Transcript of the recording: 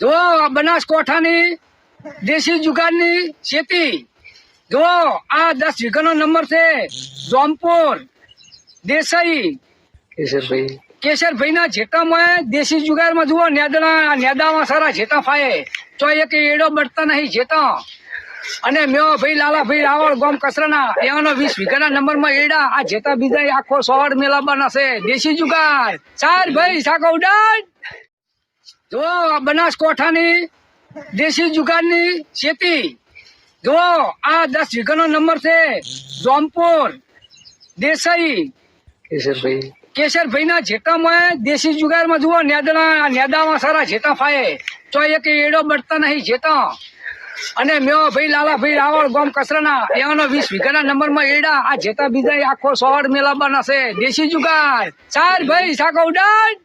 જો બનાસકાંઠાની દેશી જુગારની ખેતી જો આ 10 વીઘાનો નંબર છે જોમપુર દેસાઈ કેશરભાઈ ના જેટામાં દેશી જુગારમાં જુઓ નેદામાં સારા જેટા ફાયે તો એક એડો બળતા નહીં જેટા અને મેં ભાઈ લાલાભાઈ રાવળ ગામ કસરાના એનો 20 વીઘાના નંબરમાં એડા આ જેટા બીજા આખો સોળ મેલાબાના છે દેશી જુગાર ચાર ભાઈ સાકો ઉડાડ જો બનાસકાંઠાની દેશી જુગારની ખેતી જો આ 10 વીઘાનો નંબર છે જોમપુર દેસાઈ કેશરભાઈ ના જેટામાં દેશી જુગારમાં જુઓ નેદામાં સારા જેટા ફાયે તો એક એડો બળતા નહીં જેટા અને મેં ભાઈ લાલાભાઈ રાવળ ગામ કસરાના એનો 20 વીઘાના નંબરમાં એડા આ જેટા બીજા આખો સોળ મેલાબાના છે દેશી જુગાર ચાર ભાઈ સાકો ઉડાડ